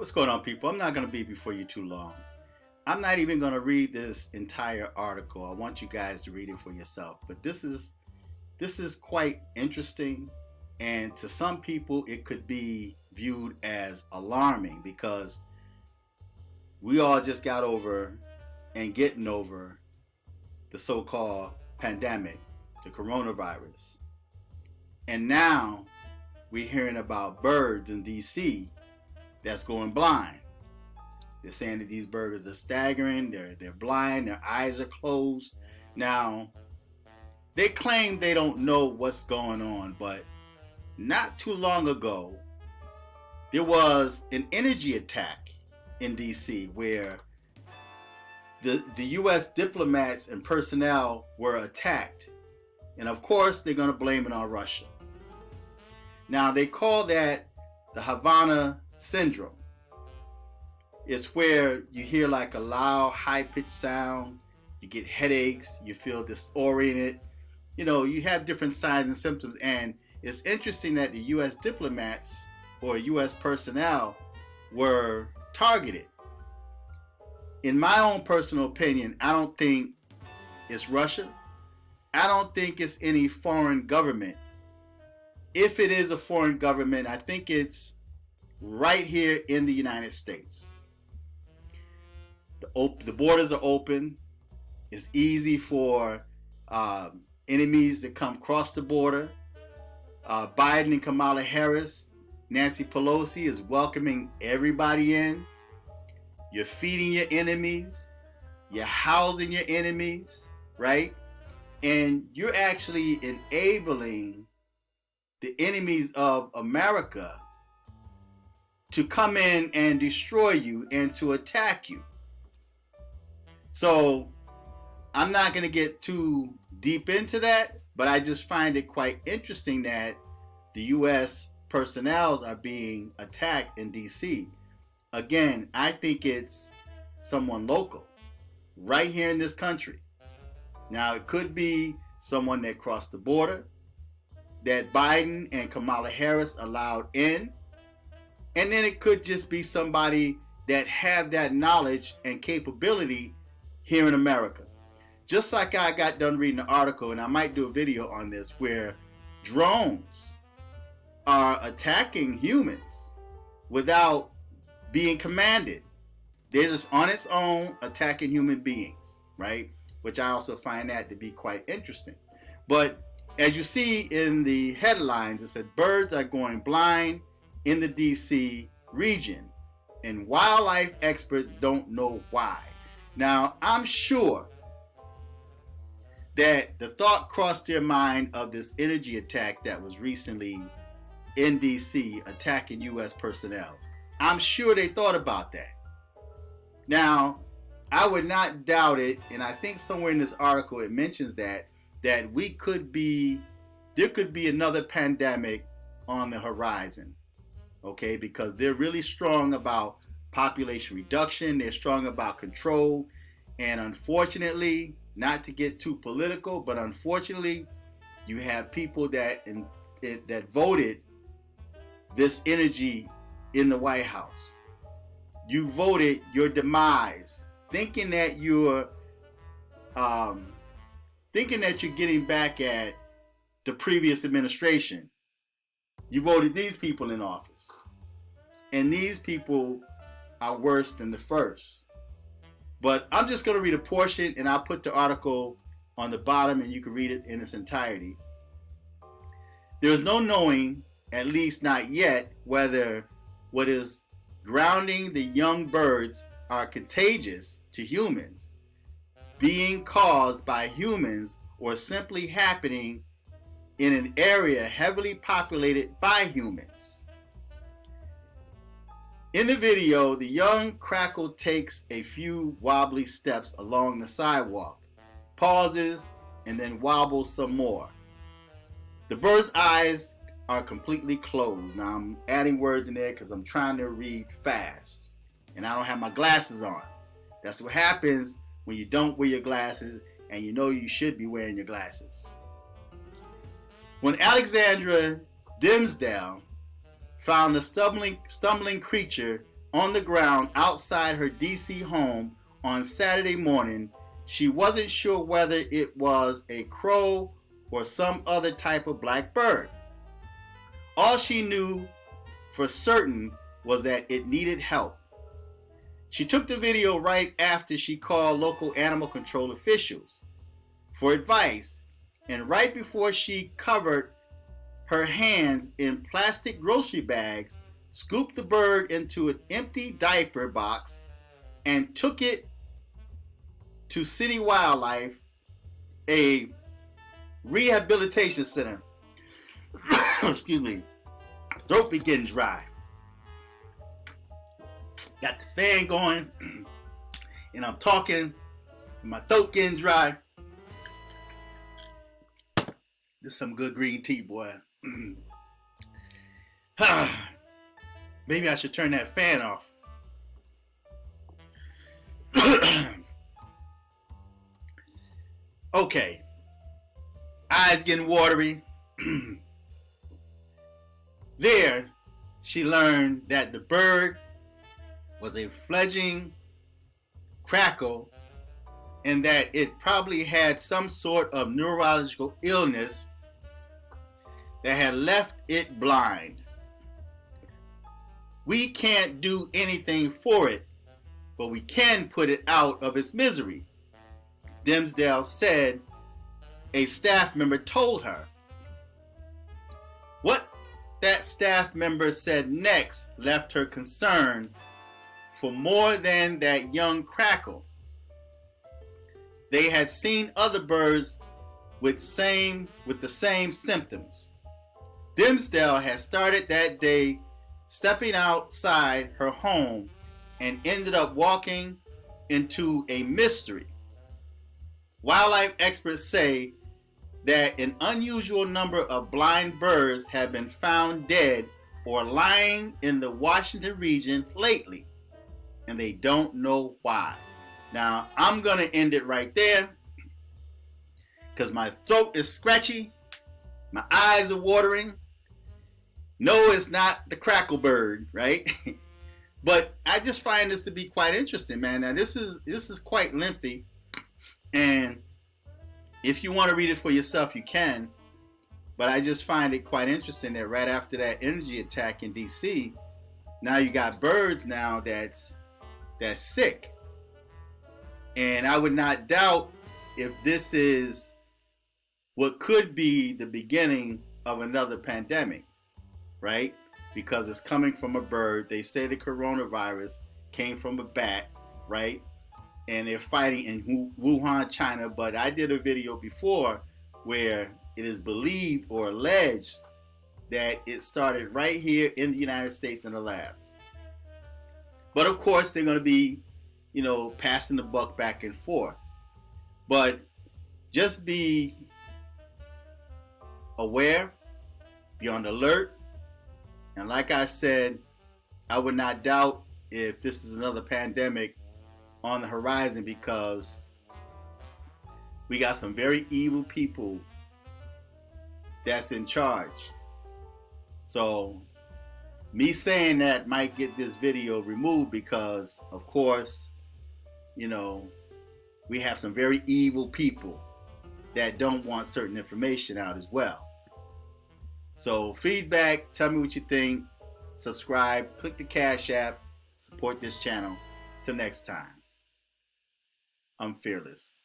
What's going on, people? I'm not going to be before you too long. I'm not even going to read this entire article. I want you guys to read it for yourself. But this is quite interesting, and to some people it could be viewed as alarming because we all just got over and getting over the so-called pandemic, the coronavirus. And now we're hearing about birds in DC that's going blind. They're saying that these birds are staggering, they're blind, their eyes are closed. Now, they claim they don't know what's going on, but not too long ago, there was an energy attack in DC where the U.S. diplomats and personnel were attacked. And of course, they're going to blame it on Russia. Now, they call that the Havana syndrome. It's where you hear like a loud, high-pitched sound, you get headaches, you feel disoriented, you have different signs and symptoms. And it's interesting that the U.S. diplomats or U.S. personnel were targeted. In my own personal opinion, I don't think it's Russia. I don't think it's any foreign government. If it is a foreign government, I think it's right here in the United States. The borders are open. It's easy for enemies to come across the border. Biden and Kamala Harris, Nancy Pelosi is welcoming everybody in. You're feeding your enemies. You're housing your enemies, right? And you're actually enabling the enemies of America to come in and destroy you and to attack you. So I'm not going to get too deep into that, but I just find it quite interesting that the U.S. personnel are being attacked in D.C. Again, I think it's someone local, right here in this country. Now, it could be someone that crossed the border, that Biden and Kamala Harris allowed in, and then it could just be somebody that have that knowledge and capability here in America. Just like I got done reading the article, and I might do a video on this, where drones are attacking humans without being commanded. They're just on its own attacking human beings, right? Which I also find that to be quite interesting. But as you see in the headlines, it said birds are going blind in the DC region, and wildlife experts don't know why. Now, I'm sure that the thought crossed their mind of this energy attack that was recently in DC attacking U.S. personnel. I'm sure they thought about that. Now, I would not doubt it, and I think somewhere in this article it mentions that there could be another pandemic on the horizon, okay? Because they're really strong about population reduction, they're strong about control, and unfortunately, not to get too political, but unfortunately, you have people that voted this energy in the White House. You voted your demise, thinking that you're getting back at the previous administration. You voted these people in office, and these people are worse than the first. But I'm just going to read a portion, and I'll put the article on the bottom, and you can read it in its entirety. There's no knowing, at least not yet, whether what is grounding the young birds are contagious to humans, being caused by humans, or simply happening in an area heavily populated by humans. In the video, the young crackle takes a few wobbly steps along the sidewalk, pauses, and then wobbles some more. The bird's eyes are completely closed. Now, I'm adding words in there because I'm trying to read fast, and I don't have my glasses on. That's what happens when you don't wear your glasses, and you know you should be wearing your glasses. When Alexandra Dimsdale found the stumbling creature on the ground outside her DC home on Saturday morning. She wasn't sure whether it was a crow or some other type of black bird. All she knew for certain was that it needed help. She took the video right after she called local animal control officials for advice, and right before she covered her hands in plastic grocery bags, scooped the bird into an empty diaper box, and took it to City Wildlife, a rehabilitation center. Excuse me. Throat be getting dry. Got the fan going, and I'm talking, and my throat getting dry. This is some good green tea, boy. Maybe I should turn that fan off. Okay. Eyes getting watery. There, she learned that the bird was a fledgling crackle and that it probably had some sort of neurological illness that had left it blind. We can't do anything for it, but we can put it out of its misery, Dimsdale said a staff member told her. What that staff member said next left her concerned for more than that young crackle. They had seen other birds with the same symptoms. Dimsdale had started that day stepping outside her home and ended up walking into a mystery. Wildlife experts say that an unusual number of blind birds have been found dead or lying in the Washington region lately, and they don't know why. Now, I'm going to end it right there because my throat is scratchy, my eyes are watering. No, it's not the crackle bird, right? But I just find this to be quite interesting, man. Now, this is quite lengthy, and if you want to read it for yourself, you can. But I just find it quite interesting that right after that energy attack in DC, now you got birds now that's sick. And I would not doubt if this is what could be the beginning of another pandemic, right? Because it's coming from a bird. They say the coronavirus came from a bat, right? And they're fighting in Wuhan, China. But I did a video before where it is believed or alleged that it started right here in the United States in a lab. But of course, they're going to be, passing the buck back and forth. But just be aware, be on alert. And like I said, I would not doubt if this is another pandemic on the horizon, because we got some very evil people that's in charge. So me saying that might get this video removed because, of course, we have some very evil people that don't want certain information out as well. So feedback, tell me what you think, subscribe, click the Cash App, support this channel. Till next time, I'm fearless.